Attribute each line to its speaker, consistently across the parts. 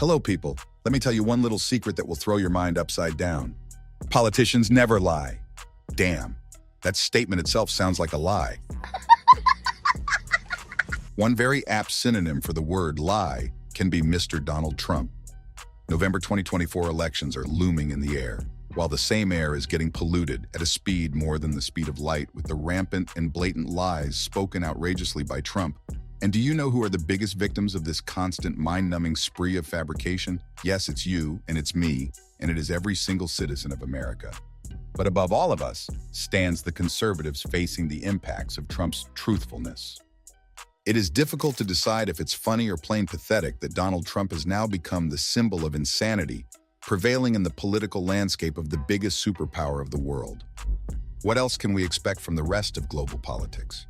Speaker 1: Hello, people. Let me tell you one little secret that will throw your mind upside down. Politicians never lie. Damn, that statement itself sounds like a lie. One very apt synonym for the word lie can be Mr. Donald Trump. November 2024 elections are looming in the air, while the same air is getting polluted at a speed more than the speed of light with the rampant and blatant lies spoken outrageously by Trump. And do you know who are the biggest victims of this constant mind-numbing spree of fabrication? Yes, it's you, and it's me, and it is every single citizen of America. But above all of us stands the conservatives facing the impacts of Trump's truthfulness. It is difficult to decide if it's funny or plain pathetic that Donald Trump has now become the symbol of insanity, prevailing in the political landscape of the biggest superpower of the world. What else can we expect from the rest of global politics?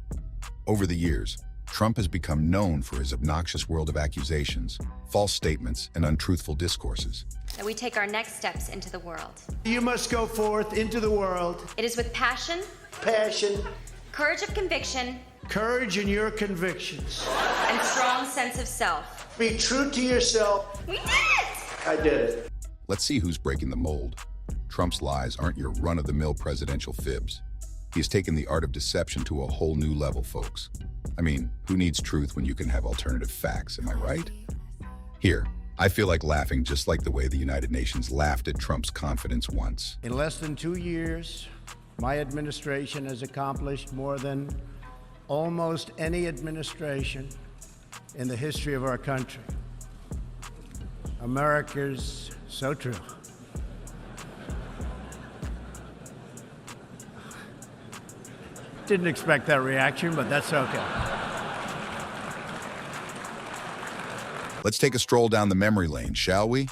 Speaker 1: Over the years, Trump has become known for his obnoxious world of accusations, false statements, and untruthful discourses.
Speaker 2: That we take our next steps into the world.
Speaker 3: You must go forth into the world.
Speaker 2: It is with passion,
Speaker 3: Courage
Speaker 2: of conviction,
Speaker 3: in your convictions.
Speaker 2: and strong sense of self.
Speaker 3: Be true to yourself.
Speaker 2: We did it!
Speaker 3: I did it.
Speaker 1: Let's see who's breaking the mold. Trump's lies aren't your run-of-the-mill presidential fibs. He has taken the art of deception to a whole new level, folks. I mean, who needs truth when you can have alternative facts, am I right? Here, I feel like laughing just like the way the United Nations laughed at Trump's confidence once.
Speaker 3: In less than 2 years, my administration has accomplished more than almost any administration in the history of our country. America's so true. Didn't expect that reaction, but that's okay.
Speaker 1: Let's take a stroll down the memory lane, shall we?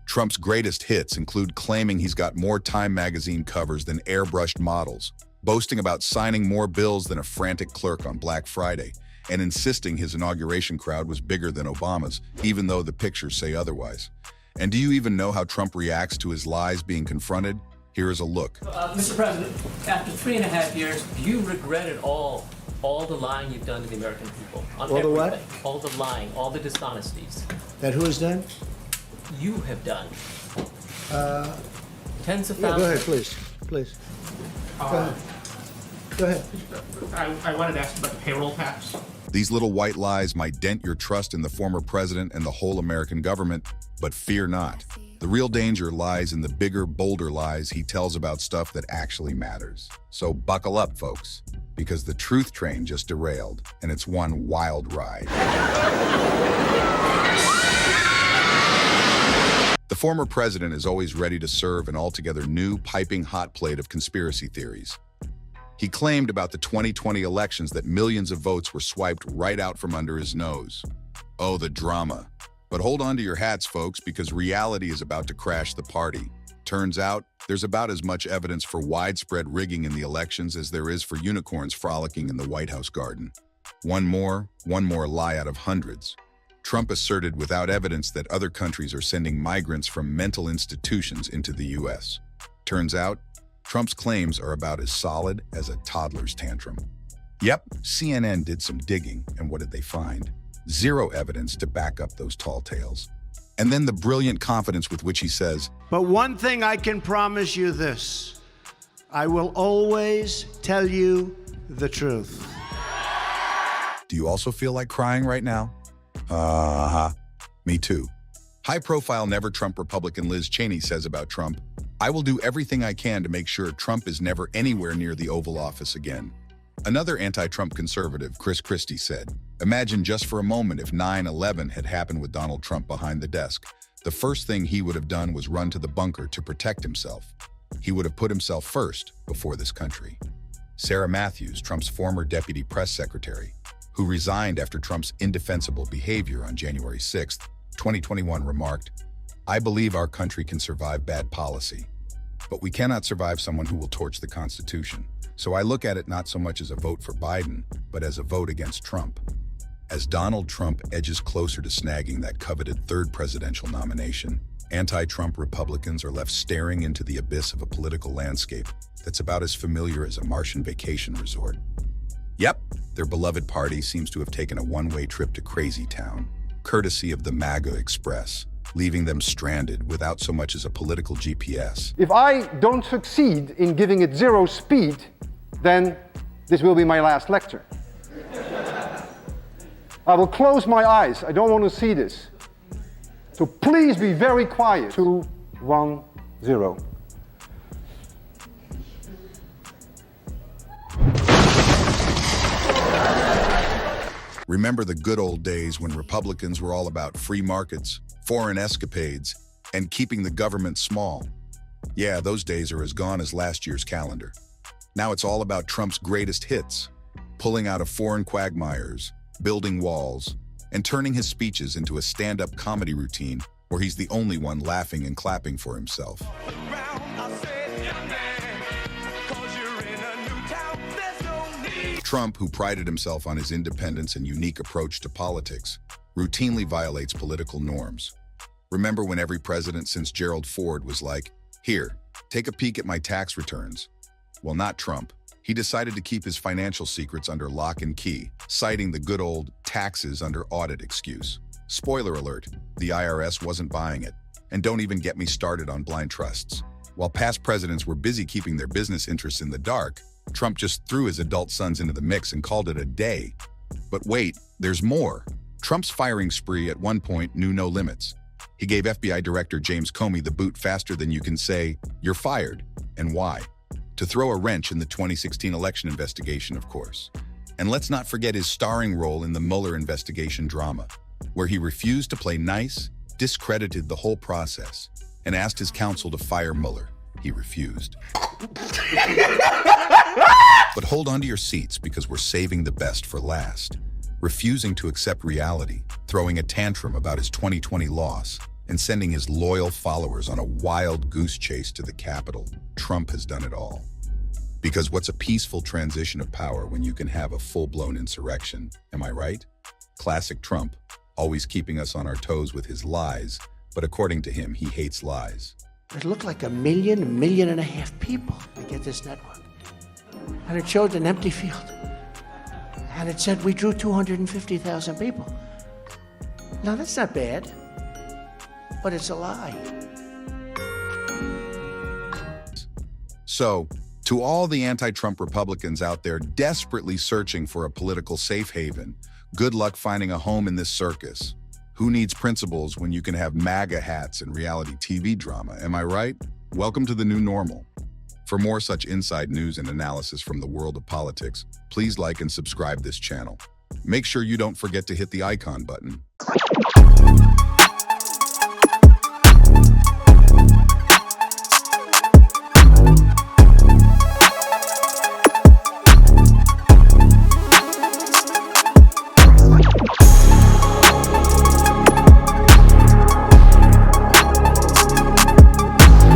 Speaker 1: Trump's greatest hits include claiming he's got more Time magazine covers than airbrushed models, boasting about signing more bills than a frantic clerk on Black Friday, and insisting his inauguration crowd was bigger than Obama's, even though the pictures say otherwise. And do you even know how Trump reacts to his lies being confronted? Here is a look.
Speaker 4: Mr. President, after 3.5 years, do you regret it all the lying you've done to the American people? On
Speaker 3: All the what?
Speaker 4: everything? All the lying, all the dishonesties.
Speaker 3: That who has done?
Speaker 4: You have done. Tens of
Speaker 3: Yeah,
Speaker 4: thousands.
Speaker 3: go ahead, please. Go ahead.
Speaker 5: I wanted to ask about the payroll tax.
Speaker 1: These little white lies might dent your trust in the former president and the whole American government, but fear not. The real danger lies in the bigger, bolder lies he tells about stuff that actually matters. So buckle up, folks, because the truth train just derailed, and it's one wild ride. The former president is always ready to serve an altogether new, piping hot plate of conspiracy theories. He claimed about the 2020 elections that millions of votes were swiped right out from under his nose. Oh, the drama. But hold on to your hats, folks, because reality is about to crash the party. Turns out, there's about as much evidence for widespread rigging in the elections as there is for unicorns frolicking in the White House garden. One more lie out of hundreds. Trump asserted without evidence that other countries are sending migrants from mental institutions into the U.S. Turns out, Trump's claims are about as solid as a toddler's tantrum. Yep, CNN did some digging, and what did they find? Zero evidence to back up those tall tales. And then the brilliant confidence with which he says,
Speaker 3: But one thing I can promise you this, I will always tell you the truth.
Speaker 1: do you also feel like crying right now? Me too. High-profile never-Trump Republican Liz Cheney says about Trump, I will do everything I can to make sure Trump is never anywhere near the Oval Office again. Another anti-Trump conservative, Chris Christie, said, imagine just for a moment if 9/11 had happened with Donald Trump behind the desk. The first thing he would have done was run to the bunker to protect himself. He would have put himself first before this country. Sarah Matthews, Trump's former deputy press secretary, who resigned after Trump's indefensible behavior on January 6, 2021, remarked, I believe our country can survive bad policy, but we cannot survive someone who will torch the Constitution. So I look at it not so much as a vote for Biden, but as a vote against Trump. As Donald Trump edges closer to snagging that coveted third presidential nomination, anti-Trump Republicans are left staring into the abyss of a political landscape that's about as familiar as a Martian vacation resort. Yep, their beloved party seems to have taken a one-way trip to Crazy Town, courtesy of the MAGA Express. leaving them stranded without so much as a political GPS.
Speaker 6: If I don't succeed in giving it 0 speed, then this will be my last lecture. I will close my eyes. I don't want to see this. So please be very quiet. 2, 1, 0.
Speaker 1: Remember the good old days when Republicans were all about free markets, foreign escapades, and keeping the government small? Yeah, those days are as gone as last year's calendar. Now it's all about Trump's greatest hits, pulling out of foreign quagmires, building walls, and turning his speeches into a stand-up comedy routine where he's the only one laughing and clapping for himself. Trump, who prided himself on his independence and unique approach to politics, routinely violates political norms. Remember when every president since Gerald Ford was like, "Here, take a peek at my tax returns"? Well, not Trump. He decided to keep his financial secrets under lock and key, citing the good old taxes under audit excuse. Spoiler alert, the IRS wasn't buying it. And don't even get me started on blind trusts. While past presidents were busy keeping their business interests in the dark, Trump just threw his adult sons into the mix and called it a day. But wait, there's more. Trump's firing spree at one point knew no limits. He gave FBI Director James Comey the boot faster than you can say, "You're fired." And why? To throw a wrench in the 2016 election investigation, of course. And let's not forget his starring role in the Mueller investigation drama, where he refused to play nice, discredited the whole process, and asked his counsel to fire Mueller. He refused. But hold on to your seats because we're saving the best for last. Refusing to accept reality, throwing a tantrum about his 2020 loss, and sending his loyal followers on a wild goose chase to the Capitol, Trump has done it all. Because what's a peaceful transition of power when you can have a full-blown insurrection, am I right? Classic Trump, always keeping us on our toes with his lies, but according to him, he hates lies.
Speaker 7: It looked like 1 million, 1.5 million people to get this network. And it showed an empty field. And it said we drew 250,000 people. Now that's not bad, but it's a lie.
Speaker 1: So, to all the anti-Trump Republicans out there desperately searching for a political safe haven, good luck finding a home in this circus. Who needs principles when you can have MAGA hats and reality TV drama, am I right? Welcome to the new normal. For more such inside news and analysis from the world of politics, please like and subscribe this channel. Make sure you don't forget to hit the icon button.